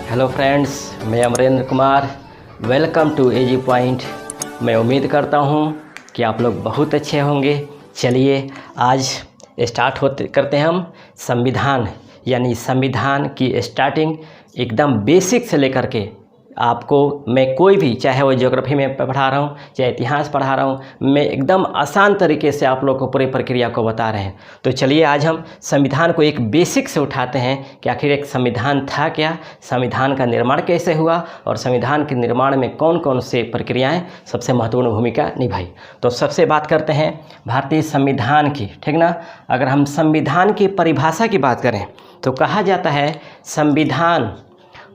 Hello friends, मैं Amarendra Kumar. Welcome to AG point. मैं उम्मीद करता हूँ कि आप लोग बहुत अच्छे होंगे। चलिए आज करते हैं हम संविधान, यानी संविधान की स्टार्टिंग एकदम बेसिक से लेकर के आपको मैं कोई भी, चाहे वो ज्योग्राफी में पढ़ा रहा हूँ, चाहे इतिहास पढ़ा रहा हूँ, मैं एकदम आसान तरीके से आप लोग को पूरी प्रक्रिया को बता रहे हैं। तो चलिए आज हम संविधान को एक बेसिक से उठाते हैं कि आखिर एक संविधान था क्या, संविधान का निर्माण कैसे हुआ और संविधान के निर्माण में कौन कौन से प्रक्रियाएं सबसे महत्वपूर्ण भूमिका निभाई। तो सबसे बात करते हैं भारतीय संविधान की, ठीक ना। अगर हम संविधान की परिभाषा की बात करें तो कहा जाता है संविधान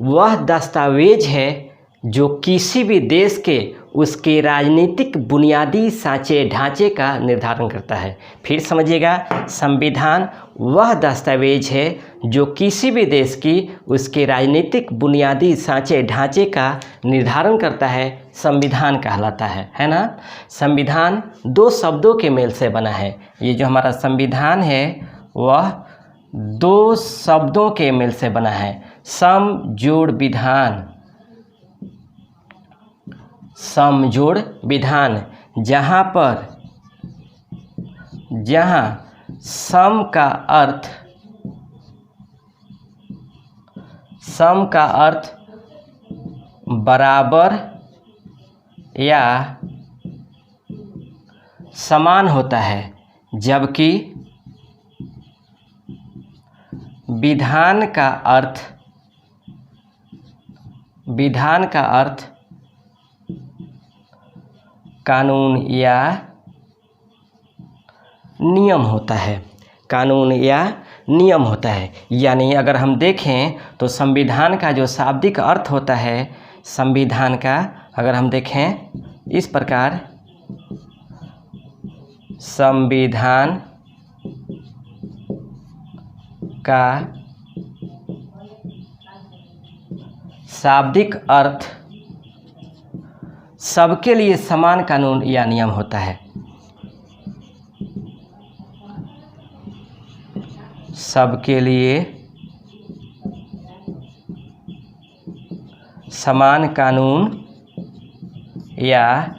वह दस्तावेज है जो किसी भी देश के उसके राजनीतिक बुनियादी सांचे ढांचे का निर्धारण करता है। फिर समझिएगा, संविधान वह दस्तावेज है जो किसी भी देश की उसके राजनीतिक बुनियादी सांचे ढांचे का निर्धारण करता है, संविधान कहलाता है ना। संविधान दो शब्दों के मेल से बना है। ये जो हमारा संविधान है वह दो शब्दों के मेल से बना है, सम जोड़ विधान। सम जोड़ विधान, जहाँ सम का अर्थ बराबर या समान होता है, जबकि विधान का अर्थ कानून या नियम होता है। कानून या नियम होता है। यानी अगर हम देखें तो संविधान का जो शाब्दिक अर्थ होता है, संविधान का अगर हम देखें इस प्रकार, संविधान का शाब्दिक अर्थ सबके लिए समान कानून या नियम होता है। सबके लिए समान कानून या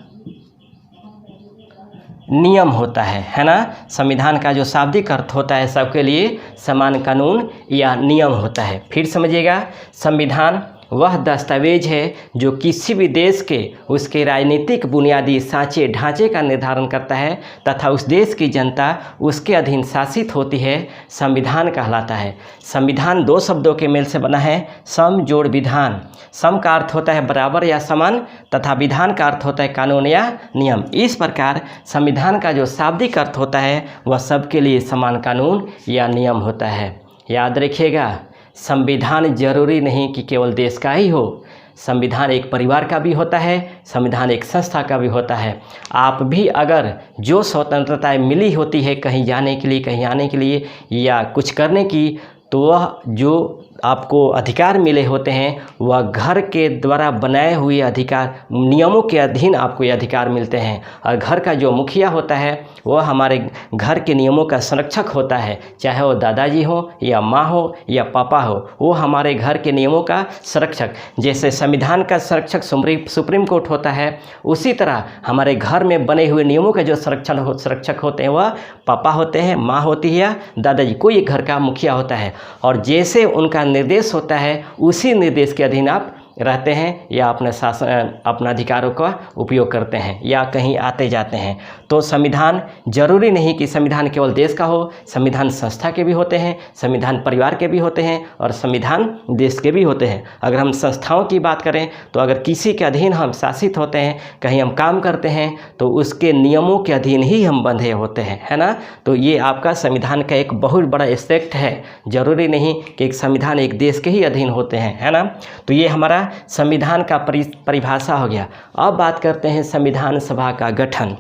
नियम होता है ना। संविधान का जो शाब्दिक अर्थ होता है सबके लिए समान कानून या नियम होता है। फिर समझिएगा, संविधान वह दस्तावेज है जो किसी भी देश के उसके राजनीतिक बुनियादी सांचे ढांचे का निर्धारण करता है तथा उस देश की जनता उसके अधीन शासित होती है, संविधान कहलाता है। संविधान दो शब्दों के मेल से बना है, सम जोड़ विधान। सम का अर्थ होता है बराबर या समान तथा विधान का अर्थ होता है कानून या नियम। इस प्रकार संविधान का जो शाब्दिक अर्थ होता है वह सबके लिए समान कानून या नियम होता है। याद रखिएगा, संविधान जरूरी नहीं कि केवल देश का ही हो, संविधान एक परिवार का भी होता है, संविधान एक संस्था का भी होता है। आप भी अगर जो स्वतंत्रताएं मिली होती है कहीं जाने के लिए, कहीं आने के लिए या कुछ करने की, तो वह जो आपको अधिकार मिले होते हैं वह घर के द्वारा बनाए हुए अधिकार, नियमों के अधीन आपको ये अधिकार मिलते हैं। और घर का जो मुखिया होता है वह हमारे घर के नियमों का संरक्षक होता है, चाहे वो दादाजी हो या माँ हो या पापा हो, वो हमारे घर के नियमों का संरक्षक। जैसे संविधान का संरक्षक सुप्रीम कोर्ट होता है, उसी तरह हमारे घर में बने हुए नियमों के जो संरक्षक होते हैं वह पापा होते हैं, माँ होती है या दादाजी, कोई एक घर का मुखिया होता है। और जैसे उनका निर्देश होता है उसी निर्देश के अधीन आप रहते हैं या अपने अधिकारों का उपयोग करते हैं या कहीं आते जाते हैं। तो संविधान जरूरी नहीं कि संविधान केवल देश का हो, संविधान संस्था के भी होते हैं, संविधान परिवार के भी होते हैं और संविधान देश के भी होते हैं। अगर हम संस्थाओं की बात करें तो अगर किसी के अधीन हम शासित होते हैं, कहीं हम काम करते हैं, तो उसके नियमों के अधीन ही हम बंधे होते हैं, है ना। तो ये आपका संविधान का एक बहुत बड़ा एस्पेक्ट है। जरूरी नहीं कि एक संविधान एक देश के ही अधीन होते हैं, है ना। तो ये हमारा संविधान का परिभाषा हो गया। अब बात करते हैं संविधान सभा का गठन।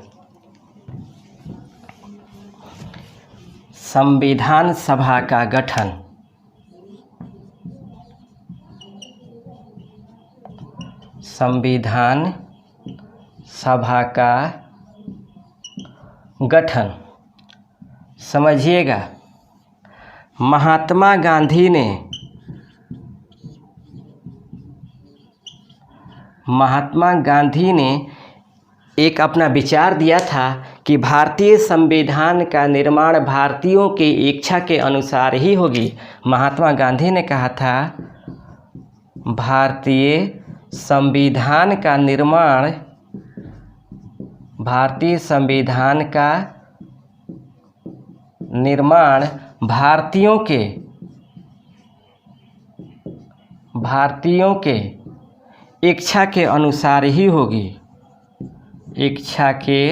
संविधान सभा का गठन, संविधान सभा का गठन समझिएगा, महात्मा गांधी ने महात्मा गांधी ने एक अपना विचार दिया था कि भारतीय संविधान का निर्माण भारतीयों की इच्छा के अनुसार ही होगी। महात्मा गांधी ने कहा था भारतीय संविधान का निर्माण भारतीयों के इच्छा के अनुसार ही होगी। इच्छा के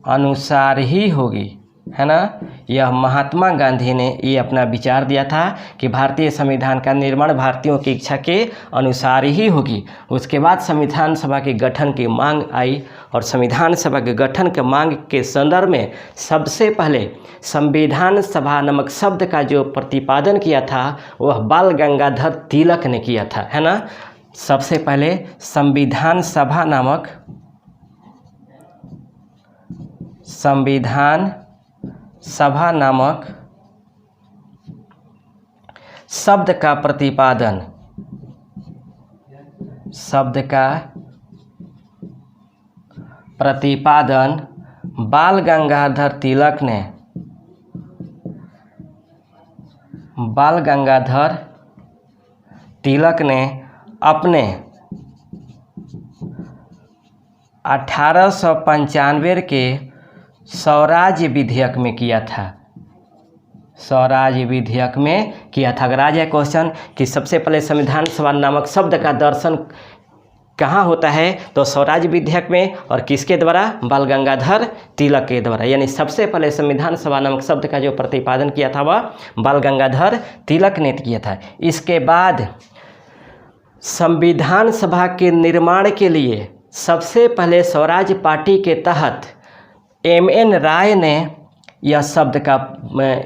अनुसार ही होगी, है ना। यह महात्मा गांधी ने ये अपना विचार दिया था कि भारतीय संविधान का निर्माण भारतीयों की इच्छा के अनुसार ही होगी। उसके बाद संविधान सभा के गठन की मांग आई और संविधान सभा के गठन के मांग के संदर्भ में सबसे पहले संविधान सभा नामक शब्द का जो प्रतिपादन किया था वह बाल गंगाधर तिलक ने किया था, है ना। सबसे पहले संविधान सभा नामक शब्द का प्रतिपादन बाल गंगाधर तिलक ने अपने 1895 के स्वराज विधेयक में किया था। अगर आ जाए क्वेश्चन कि सबसे पहले संविधान सभा नामक शब्द का दर्शन कहाँ होता है, तो स्वराज विधेयक में, और किसके द्वारा, बाल गंगाधर तिलक के द्वारा। यानी सबसे पहले संविधान सभा नामक शब्द का जो प्रतिपादन किया था वह बाल गंगाधर तिलक ने किया था। इसके बाद संविधान सभा के निर्माण के लिए सबसे पहले स्वराज पार्टी के तहत M.N. राय ने यह शब्द का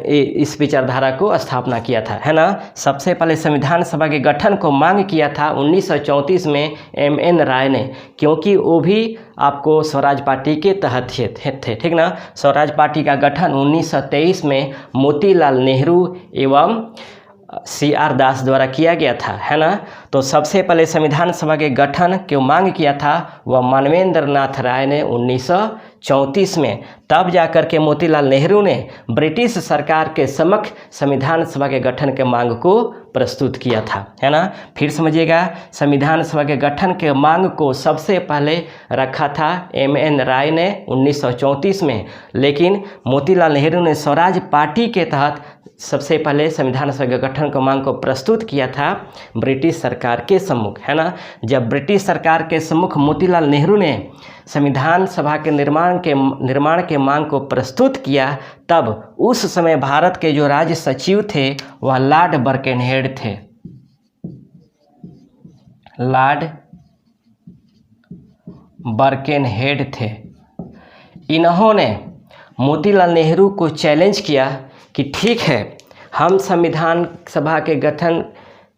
इस विचारधारा को स्थापना किया था, है ना। सबसे पहले संविधान सभा के गठन को मांग किया था 1934 में M.N. राय ने, क्योंकि वो भी आपको स्वराज पार्टी के तहत थे, ठीक ना। स्वराज पार्टी का गठन 1923 में मोतीलाल नेहरू एवं C.R. दास द्वारा किया गया था, है ना। तो सबसे पहले संविधान सभा के गठन की मांग किया था वह मानवेंद्र नाथ राय ने 1934 में। तब जाकर के मोतीलाल नेहरू ने ब्रिटिश सरकार के समक्ष संविधान सभा के गठन के मांग को प्रस्तुत किया था, है ना। फिर समझिएगा, संविधान सभा के गठन के मांग को सबसे पहले रखा था M.N. राय ने 1934 में, लेकिन मोतीलाल नेहरू ने स्वराज पार्टी के तहत सबसे पहले संविधान सभा के गठन के मांग को प्रस्तुत किया था ब्रिटिश सरकार के सम्मुख, है ना। जब ब्रिटिश सरकार के सम्मुख मोतीलाल नेहरू ने संविधान सभा के निर्माण के मांग को प्रस्तुत किया, तब उस समय भारत के जो राज्य सचिव थे वह लॉर्ड बर्केनहेड थे। इन्होंने मोतीलाल नेहरू को चैलेंज किया कि ठीक है, हम संविधान सभा के गठन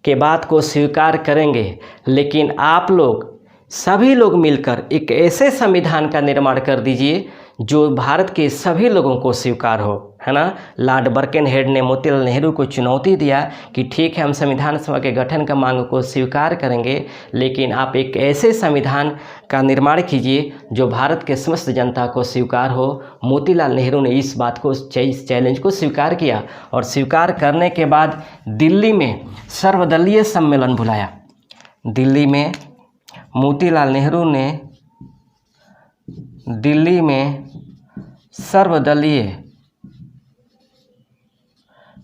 के बात को स्वीकार करेंगे, लेकिन आप लोग सभी लोग मिलकर एक ऐसे संविधान का निर्माण कर दीजिए जो भारत के सभी लोगों को स्वीकार हो, है ना। लॉर्ड बर्केनहेड ने मोतीलाल नेहरू को चुनौती दिया कि ठीक है, हम संविधान सभा के गठन का मांग को स्वीकार करेंगे, लेकिन आप एक ऐसे संविधान का निर्माण कीजिए जो भारत के समस्त जनता को स्वीकार हो। मोतीलाल नेहरू ने इस बात को, चैलेंज को स्वीकार किया, और स्वीकार करने के बाद दिल्ली में सर्वदलीय सम्मेलन बुलाया। दिल्ली में मोतीलाल नेहरू ने दिल्ली में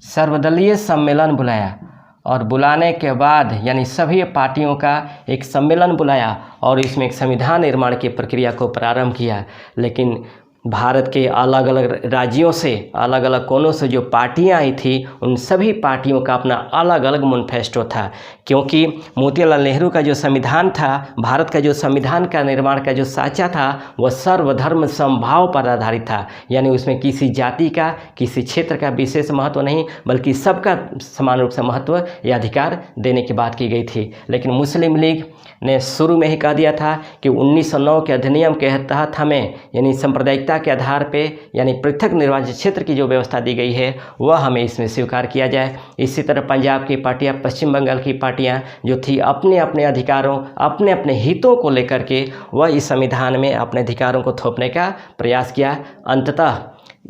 सर्वदलीय सम्मेलन बुलाया, और बुलाने के बाद यानी सभी पार्टियों का एक सम्मेलन बुलाया और इसमें एक संविधान निर्माण की प्रक्रिया को प्रारंभ किया। लेकिन भारत के अलग अलग राज्यों से, अलग अलग कोनों से जो पार्टियां आई थी, उन सभी पार्टियों का अपना अलग अलग मैनिफेस्टो था, क्योंकि मोतीलाल नेहरू का जो संविधान था, भारत का जो संविधान का निर्माण का जो साचा था, वह सर्वधर्म समभाव पर आधारित था। यानी उसमें किसी जाति का, किसी क्षेत्र का विशेष महत्व नहीं, बल्कि सबका समान रूप से महत्व या अधिकार देने की बात की गई थी। लेकिन मुस्लिम लीग ने शुरू में ही कह दिया था कि 1909 के अधिनियम के तहत हमें, यानी सांप्रदायिकता प्राथमिकता के आधार पे यानी पृथक निर्वाचन क्षेत्र की जो व्यवस्था दी गई है वह हमें इसमें स्वीकार किया जाए। इसी तरह पंजाब की पार्टियां, पश्चिम बंगाल की पार्टियां जो थी अपने अपने अधिकारों, अपने अपने हितों को लेकर के वह इस संविधान में अपने अधिकारों को थोपने का प्रयास किया। अंततः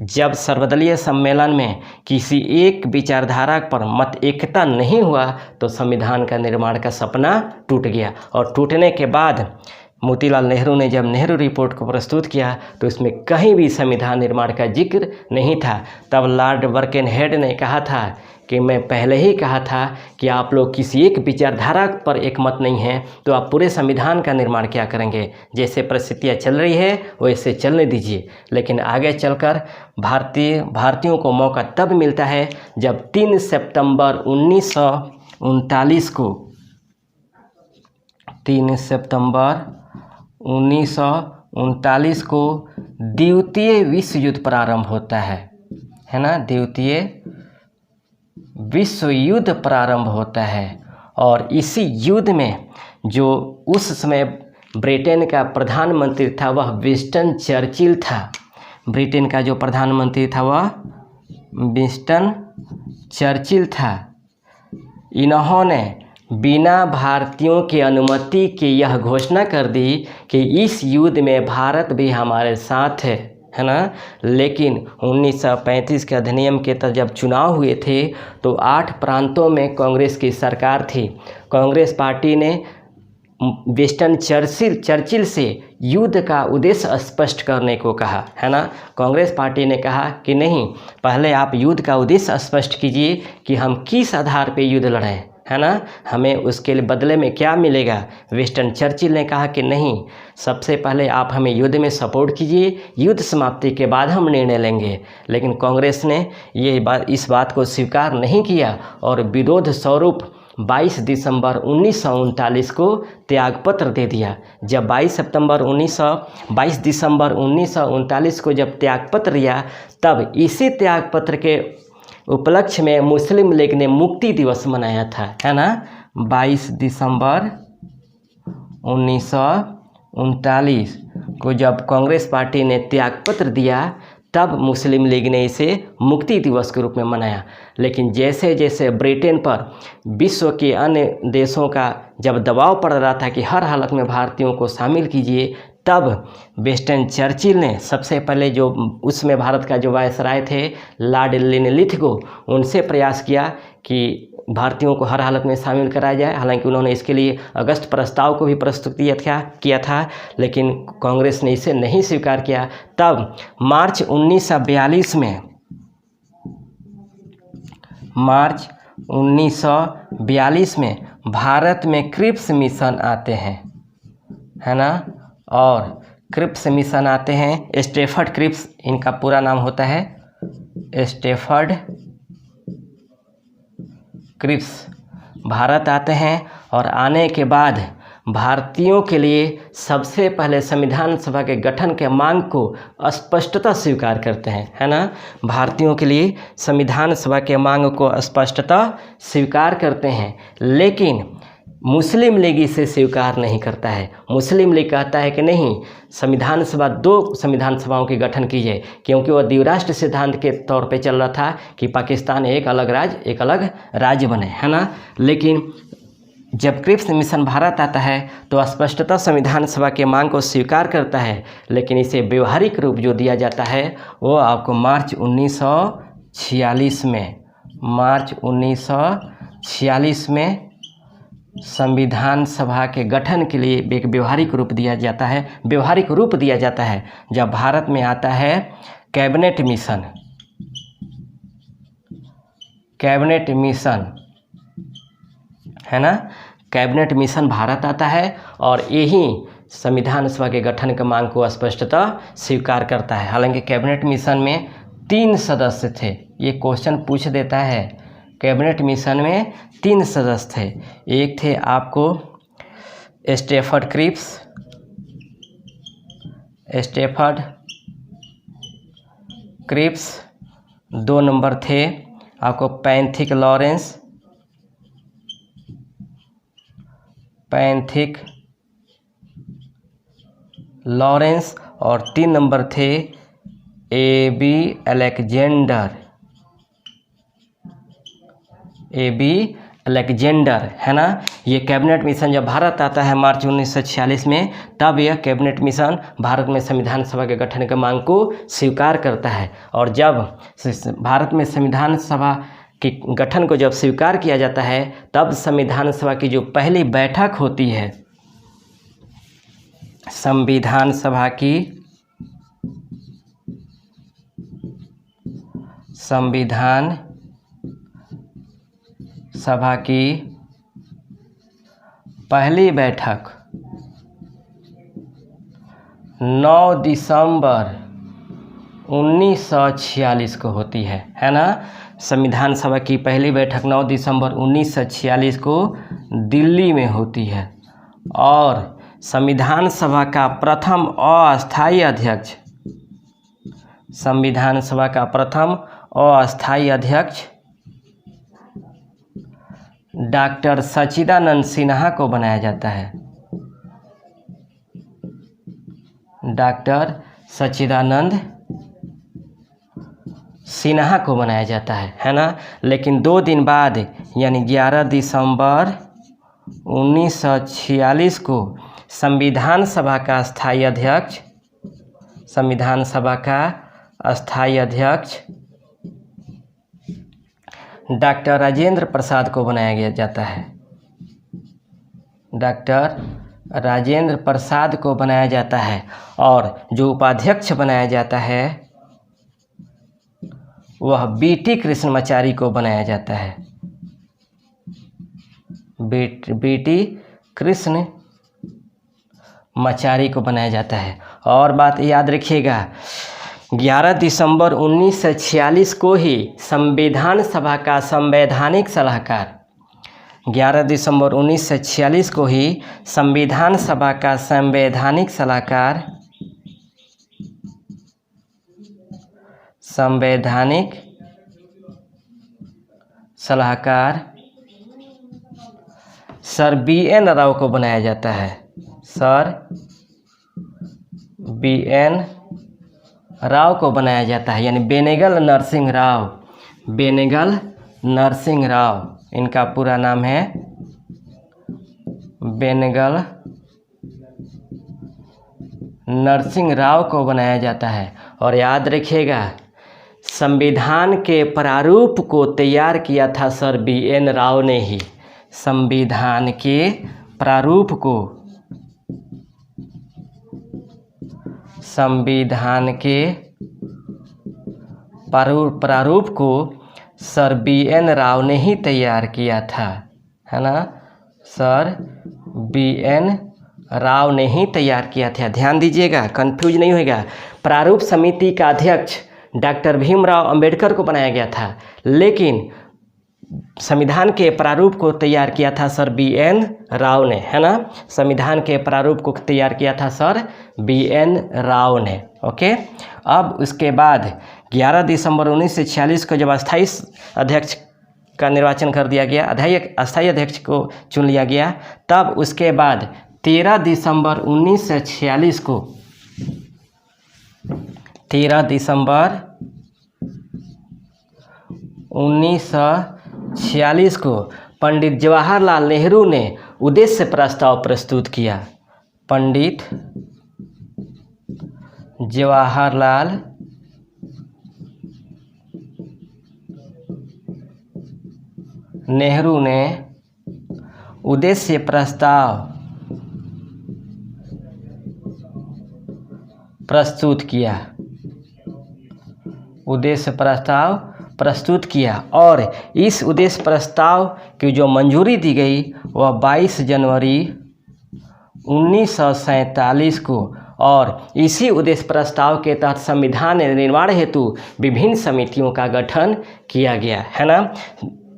जब सर्वदलीय सम्मेलन में किसी एक विचारधारा पर मत एकता नहीं हुआ तो संविधान का निर्माण का सपना टूट गया। और टूटने के बाद मोतीलाल नेहरू ने जब नेहरू रिपोर्ट को प्रस्तुत किया तो इसमें कहीं भी संविधान निर्माण का जिक्र नहीं था। तब लॉर्ड बर्केनहेड ने कहा था कि मैं पहले ही कहा था कि आप लोग किसी एक विचारधारा पर एक मत नहीं हैं तो आप पूरे संविधान का निर्माण क्या करेंगे। जैसे परिस्थितियाँ चल रही है वैसे चलने दीजिए, लेकिन आगे चलकर भारतीयों को मौका तब मिलता है जब 3 सितंबर 1939 को 3 सितंबर 1939 को द्वितीय विश्व युद्ध प्रारंभ होता है ना। द्वितीय विश्व युद्ध प्रारंभ होता है और इसी युद्ध में जो उस समय ब्रिटेन का प्रधानमंत्री था वह विंस्टन चर्चिल था। ब्रिटेन का जो प्रधानमंत्री था वह विंस्टन चर्चिल था। इन्होंने बिना भारतीयों की अनुमति के यह घोषणा कर दी कि इस युद्ध में भारत भी हमारे साथ है ना। लेकिन 1935 के अधिनियम के तहत जब चुनाव हुए थे तो 8 प्रांतों में कांग्रेस की सरकार थी। कांग्रेस पार्टी ने विंस्टन चर्चिल से युद्ध का उद्देश्य स्पष्ट करने को कहा, है ना। कांग्रेस पार्टी ने कहा कि नहीं, पहले आप युद्ध का उद्देश्य स्पष्ट कीजिए कि हम किस आधार पे युद्ध लड़ें, है ना, हमें उसके लिए बदले में क्या मिलेगा। विंस्टन चर्चिल ने कहा कि नहीं, सबसे पहले आप हमें युद्ध में सपोर्ट कीजिए, युद्ध समाप्ति के बाद हम निर्णय लेंगे। लेकिन कांग्रेस ने इस बात को स्वीकार नहीं किया और विरोध स्वरूप 22 दिसंबर 1939 को त्यागपत्र दे दिया। जब 22 दिसंबर 1939 को जब त्यागपत्र दिया तब इसी त्यागपत्र के उपलक्ष्य में मुस्लिम लीग ने मुक्ति दिवस मनाया था, है ना। 22 दिसंबर 1939 को जब कांग्रेस पार्टी ने त्यागपत्र दिया तब मुस्लिम लीग ने इसे मुक्ति दिवस के रूप में मनाया। लेकिन जैसे जैसे ब्रिटेन पर विश्व के अन्य देशों का जब दबाव पड़ रहा था कि हर हालत में भारतीयों को शामिल कीजिए, तब विंस्टन चर्चिल ने सबसे पहले जो उसमें भारत का जो वायसराय थे लॉर्ड लिनलिथगो, उनसे प्रयास किया कि भारतीयों को हर हालत में शामिल कराया जाए। हालांकि उन्होंने इसके लिए अगस्त प्रस्ताव को भी प्रस्तुत किया था, लेकिन कांग्रेस ने इसे नहीं स्वीकार किया। तब मार्च 1942 में भारत में क्रिप्स मिशन आते हैं, है ना। और क्रिप्स मिशन आते हैं, स्टैफर्ड क्रिप्स इनका पूरा नाम होता है, स्टैफर्ड क्रिप्स भारत आते हैं। और आने के बाद भारतीयों के लिए सबसे पहले संविधान सभा के गठन के मांग को स्पष्टता स्वीकार करते हैं, है ना। भारतीयों के लिए संविधान सभा के मांग को स्पष्टता स्वीकार करते हैं, लेकिन मुस्लिम लीग इसे स्वीकार नहीं करता है। मुस्लिम लीग कहता है कि नहीं, संविधान सभा 2 संविधान सभाओं की गठन की जाए, क्योंकि वह द्विराष्ट्र सिद्धांत के तौर पे चल रहा था कि पाकिस्तान एक अलग राज्य बने, है ना। लेकिन जब क्रिप्स मिशन भारत आता है तो स्पष्टता संविधान सभा के मांग को स्वीकार करता है, लेकिन इसे व्यवहारिक रूप जो दिया जाता है वो आपको मार्च 1946 में संविधान सभा के गठन के लिए एक व्यवहारिक रूप दिया जाता है जब भारत में आता है कैबिनेट मिशन, है ना। कैबिनेट मिशन भारत आता है और यही संविधान सभा के गठन के मांग को स्पष्टता स्वीकार करता है। हालांकि कैबिनेट मिशन में 3 सदस्य थे, ये क्वेश्चन पूछ देता है। कैबिनेट मिशन में 3 सदस्य थे, एक थे आपको स्टैफर्ड क्रिप्स, 2 नंबर थे आपको पैंथिक लॉरेंस और 3 नंबर थे ए बी अलेक्जेंडर, है ना। ये कैबिनेट मिशन जब भारत आता है मार्च 1946 में, तब यह कैबिनेट मिशन भारत में संविधान सभा के गठन के मांग को स्वीकार करता है। और जब भारत में संविधान सभा के गठन को जब स्वीकार किया जाता है, तब संविधान सभा की जो पहली बैठक होती है, संविधान सभा की पहली बैठक 9 दिसंबर 1946 को होती है ना। संविधान सभा की पहली बैठक 9 दिसंबर 1946 को दिल्ली में होती है। और संविधान सभा का प्रथम अस्थायी अध्यक्ष, संविधान सभा का प्रथम अस्थायी अध्यक्ष डॉक्टर सच्चिदानंद सिन्हा को बनाया जाता है। डॉक्टर सच्चिदानंद सिन्हा को बनाया जाता है ना। लेकिन 2 दिन बाद यानी 11 दिसंबर 1946 को संविधान सभा का अस्थायी अध्यक्ष, संविधान सभा का अस्थायी अध्यक्ष डॉक्टर राजेंद्र प्रसाद को बनाया जाता है। डॉक्टर राजेंद्र प्रसाद को बनाया जाता है। और जो उपाध्यक्ष बनाया जाता है वह बीटी कृष्णमाचारी को बनाया जाता है। बीटी कृष्णमाचारी को बनाया जाता है। और बात याद रखिएगा, 11 दिसंबर 1946 को ही संविधान सभा का संवैधानिक सलाहकार, 11 दिसंबर 1946 को ही संविधान सभा का संवैधानिक सलाहकार सर BN राव को बनाया जाता है। सर BN राव को बनाया जाता है, यानी बेनेगल नरसिंह राव। बेनेगल नरसिंह राव, इनका पूरा नाम है बेनेगल नरसिंह राव को बनाया जाता है। और याद रखिएगा, संविधान के प्रारूप को तैयार किया था सर BN राव ने ही। संविधान के प्रारूप को सर BN राव ने ही तैयार किया था, है ना। सर BN राव ने ही तैयार किया था। ध्यान दीजिएगा, कंफ्यूज नहीं होएगा। प्रारूप समिति का अध्यक्ष डॉक्टर भीमराव अंबेडकर को बनाया गया था, लेकिन संविधान के प्रारूप को तैयार किया था सर BN राव ने, है ना। संविधान के प्रारूप को तैयार किया था सर BN राव ने। ओके। अब उसके बाद 11 दिसंबर 1946 को जब अस्थायी अध्यक्ष का निर्वाचन कर दिया गया, अस्थायी अध्यक्ष को चुन लिया गया, तब उसके बाद 13 दिसंबर 1946 को 13 दिसंबर 1946 को पंडित जवाहरलाल नेहरू ने उद्देश्य प्रस्ताव प्रस्तुत किया। पंडित जवाहरलाल नेहरू ने उद्देश्य प्रस्ताव प्रस्तुत किया। उद्देश्य प्रस्ताव प्रस्तुत किया और इस उद्देश्य प्रस्ताव की जो मंजूरी दी गई वह 22 जनवरी 1947 को, और इसी उद्देश्य प्रस्ताव के तहत संविधान निर्माण हेतु विभिन्न समितियों का गठन किया गया, है ना।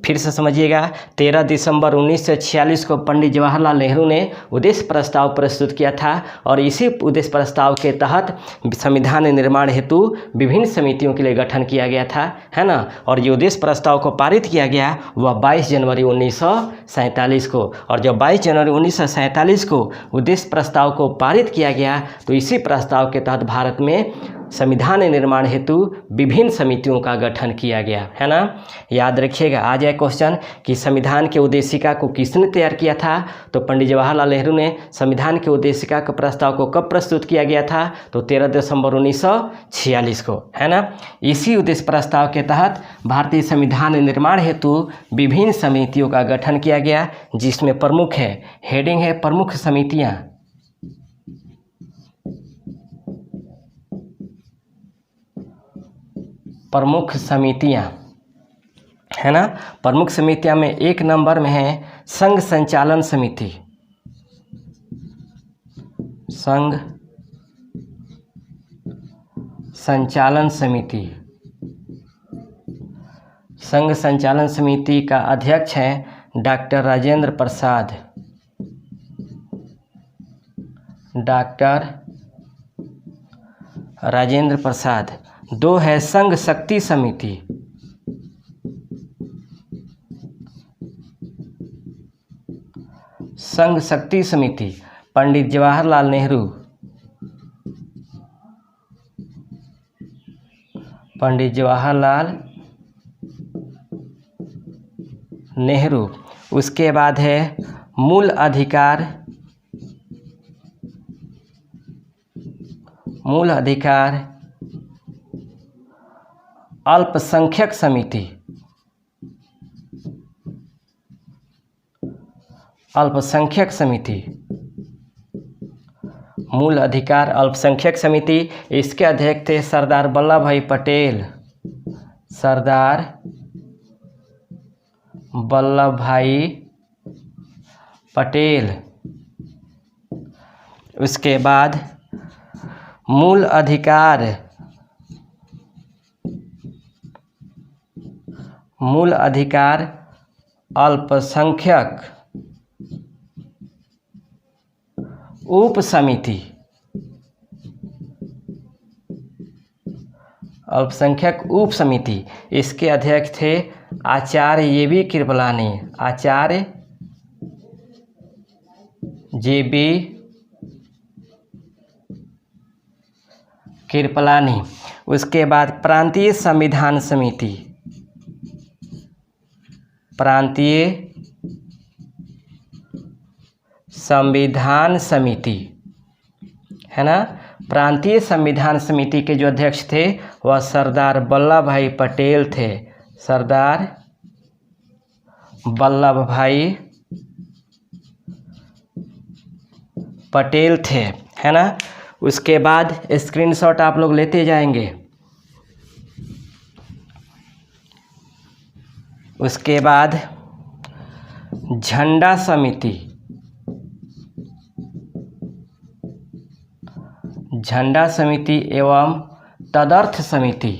फिर से समझिएगा, 13 दिसंबर 1946 को पंडित जवाहरलाल नेहरू ने उद्देश्य प्रस्ताव प्रस्तुत किया था और इसी उद्देश्य प्रस्ताव के तहत संविधान निर्माण हेतु विभिन्न समितियों के लिए गठन किया गया था, है ना। और जो उद्देश्य प्रस्ताव को पारित किया गया वह 22 जनवरी 1947 को, और जब 22 जनवरी 1947 को उद्देश्य प्रस्ताव को पारित किया गया तो इसी प्रस्ताव के तहत भारत में संविधान निर्माण हेतु विभिन्न समितियों का गठन किया गया, है ना। याद रखिएगा, आ जाए क्वेश्चन कि संविधान के उद्देशिका को किसने तैयार किया था, तो पंडित जवाहरलाल नेहरू ने संविधान के उद्देशिका के प्रस्ताव को कब प्रस्तुत किया गया था, तो 13 दिसंबर 1946 को, है ना। इसी उद्देश्य प्रस्ताव के तहत भारतीय संविधान निर्माण हेतु विभिन्न समितियों का गठन किया गया, जिसमें प्रमुख है, हेडिंग है प्रमुख समितियां, प्रमुख समितियां, है ना। प्रमुख समितियां में 1 नंबर में है संघ संचालन समिति, संघ संचालन समिति। संघ संचालन समिति का अध्यक्ष है डॉक्टर राजेंद्र प्रसाद, डॉक्टर राजेंद्र प्रसाद। 2 है संघ शक्ति समिति, संघ शक्ति समिति, पंडित जवाहरलाल नेहरू, पंडित जवाहरलाल नेहरू। उसके बाद है मूल अधिकार, मूल अधिकार अल्पसंख्यक समिति, अल्पसंख्यक समिति, मूल अधिकार अल्पसंख्यक समिति। इसके अध्यक्ष थे सरदार वल्लभ भाई पटेल, सरदार वल्लभ भाई पटेल। उसके बाद मूल अधिकार, मूल अधिकार अल्पसंख्यक उप समिति, अल्पसंख्यक उप समिति। इसके अध्यक्ष थे आचार्य ये.बी. कृपलानी, आचार्य जे.बी. कृपलानी। उसके बाद प्रांतीय संविधान समिति, प्रांतीय संविधान समिति, है ना। प्रांतीय संविधान समिति के जो अध्यक्ष थे वह सरदार वल्लभ भाई पटेल थे, सरदार वल्लभ भाई पटेल थे, है ना। उसके बाद स्क्रीनशॉट आप लोग लेते जाएंगे। उसके बाद झंडा समिति, झंडा समिति एवं तदर्थ समिति,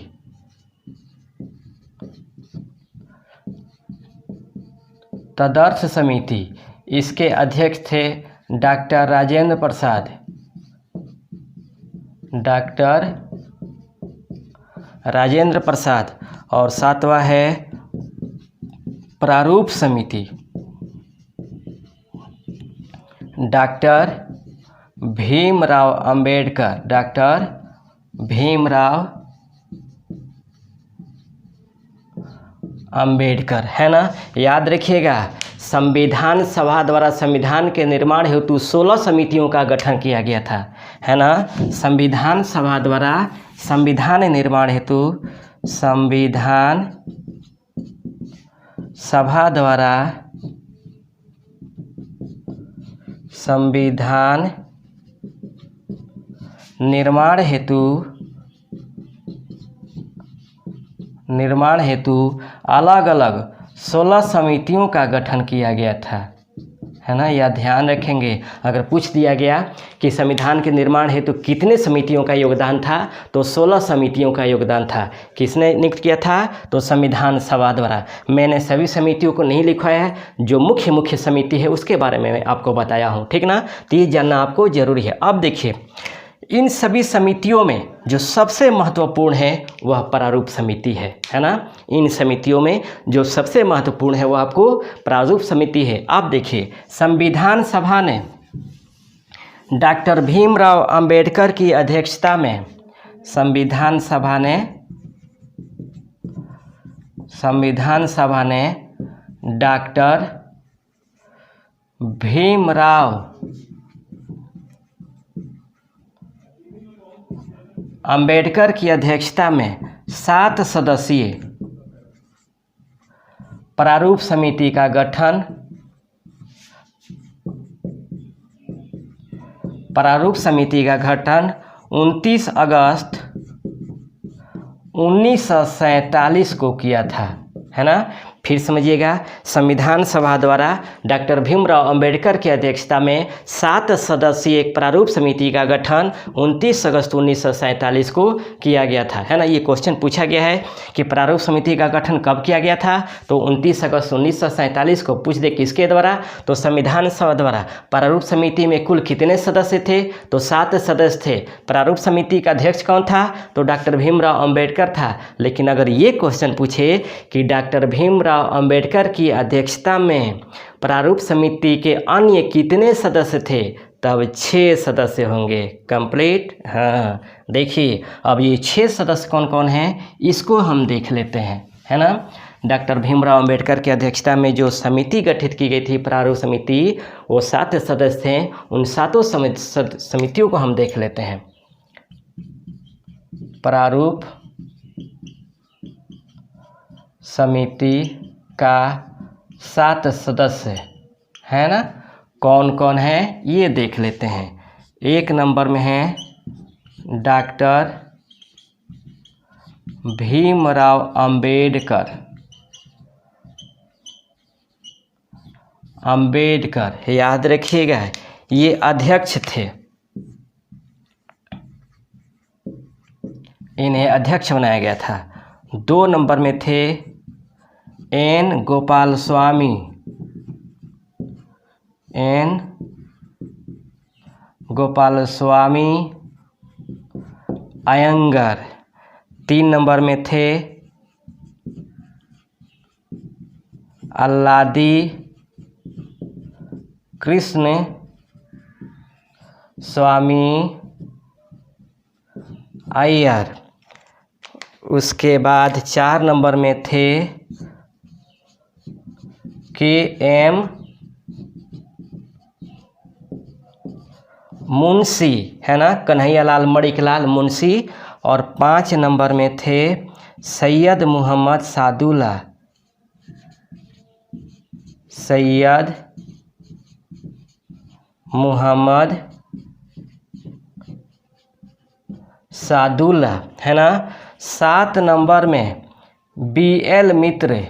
तदर्थ समिति। इसके अध्यक्ष थे डॉक्टर राजेंद्र प्रसाद, डॉक्टर राजेंद्र प्रसाद। और 7वां है प्रारूप समिति, डॉक्टर भीमराव अंबेडकर, डॉक्टर भीमराव अंबेडकर, है ना। याद रखिएगा, संविधान सभा द्वारा संविधान के निर्माण हेतु 16 समितियों का गठन किया गया था, है ना। संविधान सभा द्वारा संविधान निर्माण हेतु, संविधान सभा द्वारा संविधान निर्माण हेतु अलग अलग 16 समितियों का गठन किया गया था, है ना। यह ध्यान रखेंगे, अगर पूछ दिया गया कि संविधान के निर्माण हेतु कितने समितियों का योगदान था, तो 16 समितियों का योगदान था। किसने नियुक्त किया था, तो संविधान सभा द्वारा। मैंने सभी समितियों को नहीं लिखवाया है, जो मुख्य मुख्य समिति है उसके बारे में मैं आपको बताया हूँ, ठीक ना। तो ये जानना आपको जरूरी है। अब देखिए, इन सभी समितियों में जो सबसे महत्वपूर्ण है वह प्रारूप समिति है ना। इन समितियों में जो सबसे महत्वपूर्ण है वह आपको प्रारूप समिति है। आप देखिए, संविधान सभा ने डॉक्टर भीमराव अंबेडकर की अध्यक्षता में, संविधान सभा ने डॉक्टर भीमराव अंबेडकर की अध्यक्षता में 7 सदस्यीय प्रारूप समिति का गठन 29 अगस्त 1947 को किया था, है ना। फिर समझिएगा, संविधान सभा द्वारा डॉक्टर भीमराव अंबेडकर की अध्यक्षता में 7 सदस्यीय एक प्रारूप समिति का गठन 29 अगस्त 1947 को किया गया था, है ना। ये क्वेश्चन पूछा गया है कि प्रारूप समिति का गठन कब किया गया था, तो 29 अगस्त 1947 को पूछ दे किसके द्वारा, तो संविधान सभा द्वारा। प्रारूप समिति में कुल कितने सदस्य थे, तो 7 सदस्य थे। प्रारूप समिति का अध्यक्ष कौन था, तो डॉक्टर भीमराव अंबेडकर था। लेकिन अगर ये क्वेश्चन पूछे कि डॉक्टर भीमराव अंबेडकर की अध्यक्षता में प्रारूप समिति के अन्य कितने सदस्य थे, तब 6 सदस्य होंगे। कंप्लीट। हाँ, देखिए अब ये 6 सदस्य कौन कौन हैं इसको हम देख लेते हैं, है ना। डॉक्टर भीमराव अंबेडकर की अध्यक्षता में जो समिति गठित की गई थी प्रारूप समिति, वो 7 सदस्य थे। उन 7 समितियों को हम देख लेते हैं। प्रारूप समिति का 7 सदस्य, है ना, कौन कौन है ये देख लेते हैं। 1 नंबर में है डॉक्टर भीमराव अंबेडकर, याद रखिएगा ये अध्यक्ष थे, इन्हें अध्यक्ष बनाया गया था। 2 नंबर में थे एन गोपाल स्वामी अयंगर। 3 नंबर में थे अल्लादी कृष्ण स्वामी अय्यर। उसके बाद 4 नंबर में थे के.एम. मुंशी, है ना, कन्हैयालाल मणिकलाल मुंशी। और 5 नंबर में थे सैयद मोहम्मद सादुल्ला, है ना। 7 नंबर में बी.एल. मित्र।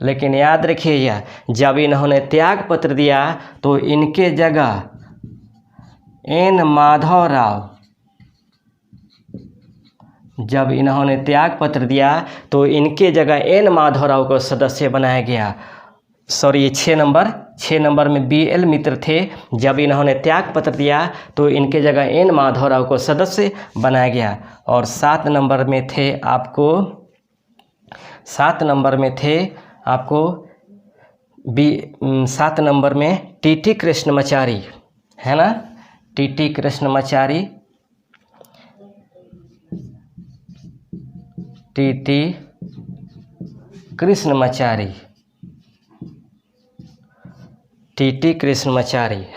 लेकिन याद रखिएगा, जब इन्होंने त्याग पत्र दिया तो इनके जगह एन माधवराव को सदस्य बनाया गया। सॉरी, ये 6 नंबर में बी.एल. मित्र थे। जब इन्होंने त्याग पत्र दिया तो इनके जगह एन माधवराव को सदस्य बनाया गया। और 7 नंबर में थे आपको 7 नंबर में टी.टी. कृष्णमाचारी, है ना, टी.टी. कृष्णमाचारी,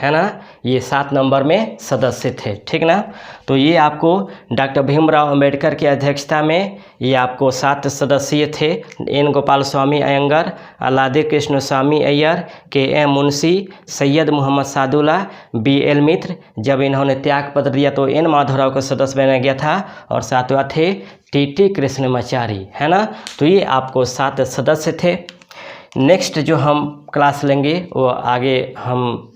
है ना। ये 7 नंबर में सदस्य थे, ठीक ना। तो ये आपको डॉक्टर भीमराव अंबेडकर की अध्यक्षता में ये आपको 7 सदस्यीय थे। एन गोपाल स्वामी अयंगर, अल्लादी कृष्ण स्वामी अय्यर, के.एम. मुंशी, सैयद मोहम्मद सादुल्ला, बी.एल. मित्र। जब इन्होंने त्याग पत्र दिया तो एन माधवराव को सदस्य बनाया गया था। और 7वां थे टी.टी. कृष्णमाचारी, है ना। तो ये आपको 7 सदस्य थे। नेक्स्ट जो हम क्लास लेंगे वो आगे हम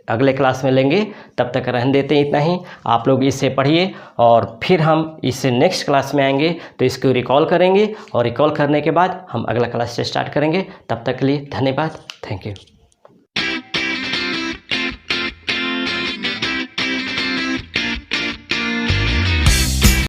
अगले क्लास में लेंगे। तब तक रहने देते हैं इतना ही। आप लोग इसे पढ़िए और फिर हम इससे नेक्स्ट क्लास में आएंगे तो इसको रिकॉल करेंगे और रिकॉल करने के बाद हम अगला क्लास से स्टार्ट करेंगे। तब तक के लिए धन्यवाद। Thank you.